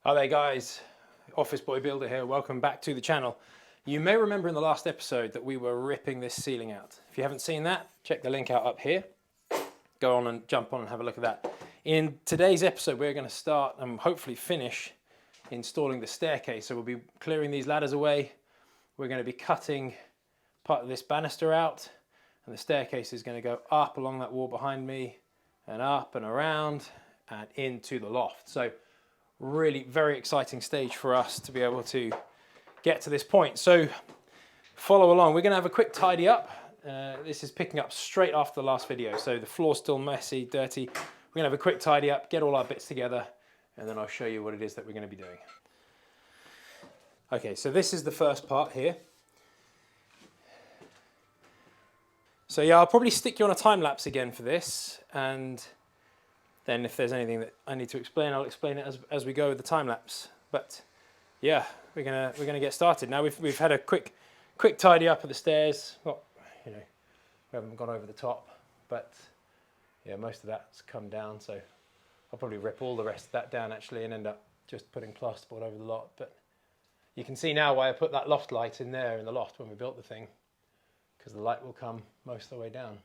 Hi there guys, Office Boy Builder here, welcome back to the channel. You may remember in the last episode that we were ripping this ceiling out. If you haven't seen that, check the link out up here. Go on and jump on and have a look at that. In today's episode we're going to start and hopefully finish installing the staircase. So we'll be clearing these ladders away, we're going to be cutting part of this banister out, and the staircase is going to go up along that wall behind me and up and around and into the loft. So really very exciting stage for us to be able to get to this point. So follow along. We're going to have a quick tidy up. This is picking up straight after the last video, so the floor's still messy, dirty. We're going to have a quick tidy up, get all our bits together, and then I'll show you what it is that we're going to be doing. Okay, so this is the first part here. So yeah, I'll probably stick you on a time lapse again for this, and then if there's anything that I need to explain, I'll explain it as we go with the time lapse. But yeah, we're gonna get started now. We've had a quick tidy up of the stairs. Well, you know, we haven't gone over the top, but yeah, most of that's come down. So I'll probably rip all the rest of that down actually, and end up just putting plasterboard over the lot. But you can see now why I put that loft light in there in the loft when we built the thing, because the light will come most of the way down.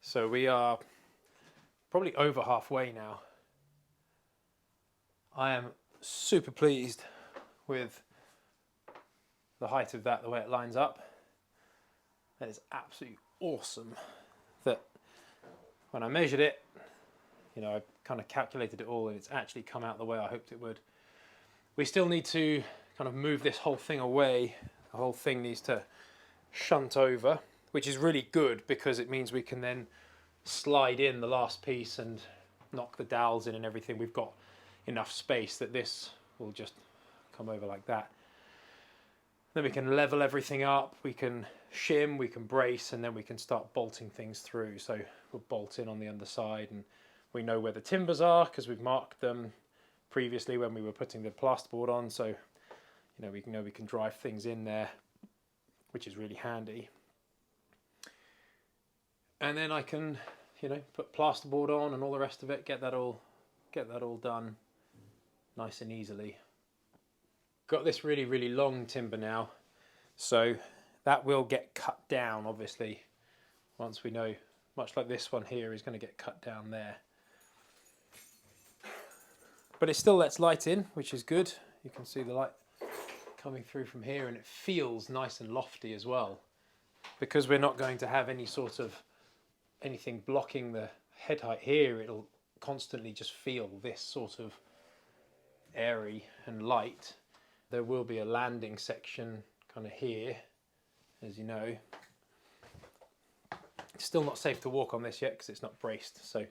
So we are probably over halfway now. I am super pleased with the height of that, the way it lines up. That is absolutely awesome. That when I measured it, you know, I kind of calculated it all and it's actually come out the way I hoped it would. We still need to kind of move this whole thing away. The whole thing needs to shunt over, which is really good because it means we can then slide in the last piece and knock the dowels in and everything. We've got enough space that this will just come over like that. Then we can level everything up, we can shim, we can brace, and then we can start bolting things through. So we'll bolt in on the underside, and we know where the timbers are because we've marked them previously when we were putting the plasterboard on. So you know we can drive things in there, which is really handy. And then I can, you know, put plasterboard on and all the rest of it, get that all done nice and easily. Got this really long timber now, so that will get cut down obviously once we know, much like this one here is going to get cut down there. But it still lets light in, which is good. You can see the light coming through from here, and it feels nice and lofty as well, because we're not going to have any sort of anything blocking the head height here. It'll constantly just feel this sort of airy and light. There will be a landing section kind of here, as you know. It's still not safe to walk on this yet because it's not braced, so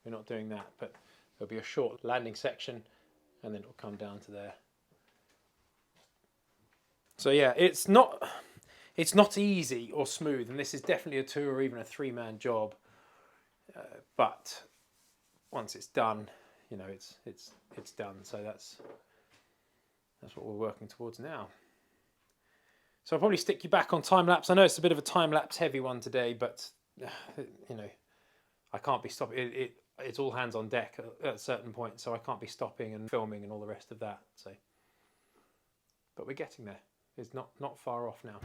we're not doing that, but there'll be a short landing section and then it'll come down to there. So yeah, it's not easy or smooth, and this is definitely a 2 or even a 3-man job. But once it's done, you know, it's done. So that's what we're working towards now. So I'll probably stick you back on time lapse. I know it's a bit of a time lapse heavy one today, but you know, I can't be stopping. It's all hands on deck at a certain point, so I can't be stopping and filming and all the rest of that. So, but we're getting there. It's not far off now.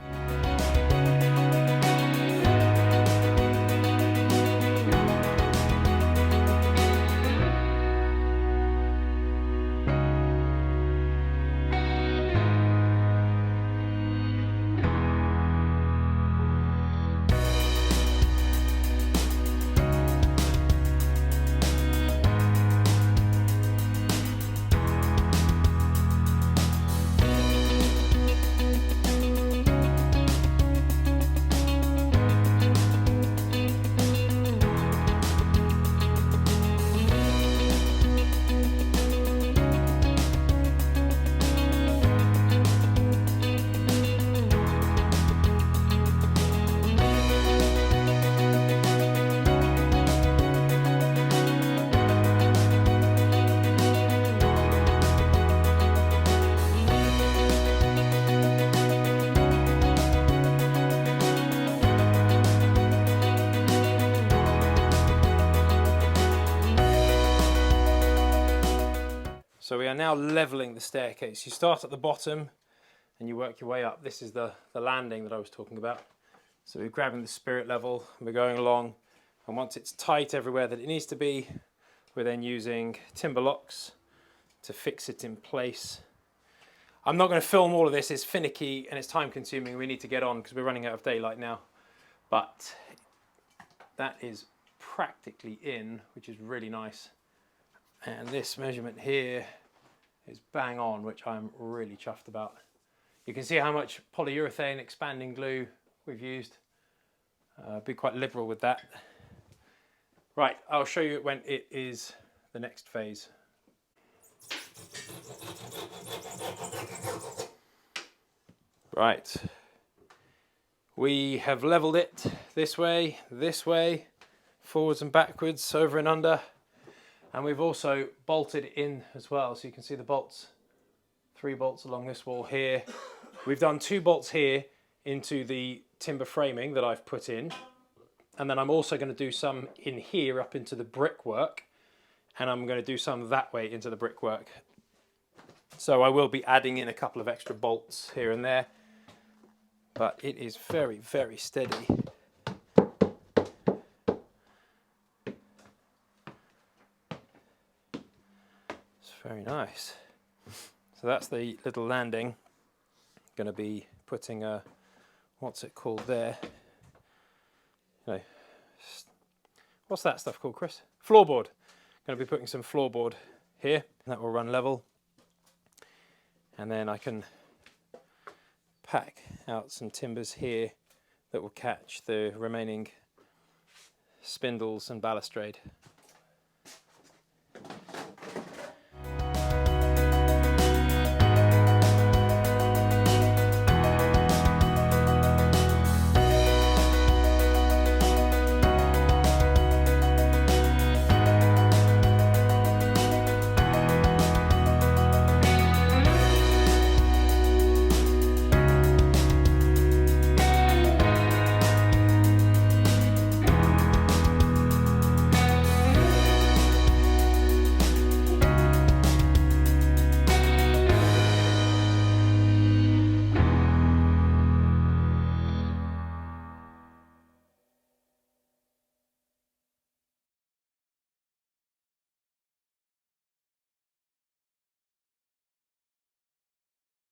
So we are now leveling the staircase. You start at the bottom and you work your way up. This is the landing that I was talking about. So we're grabbing the spirit level and we're going along, and once it's tight everywhere that it needs to be, we're then using timber locks to fix it in place. I'm not going to film all of this, it's finicky and it's time consuming. We need to get on because we're running out of daylight now. But that is practically in, which is really nice. And this measurement here is bang on, which I'm really chuffed about. You can see how much polyurethane expanding glue we've used. Be quite liberal with that. Right, I'll show you when it is the next phase. Right, we have leveled it this way, forwards and backwards, over and under. And we've also bolted in as well, so you can see the bolts, 3 bolts along this wall here. We've done 2 bolts here into the timber framing that I've put in, and then I'm also going to do some in here up into the brickwork, and I'm going to do some that way into the brickwork. So I will be adding in a couple of extra bolts here and there, but it is very, very steady. Very nice. So that's the little landing. Going to be putting a, what's it called there? No, what's that stuff called, Chris? Floorboard. Going to be putting some floorboard here. That will run level. And then I can pack out some timbers here that will catch the remaining spindles and balustrade.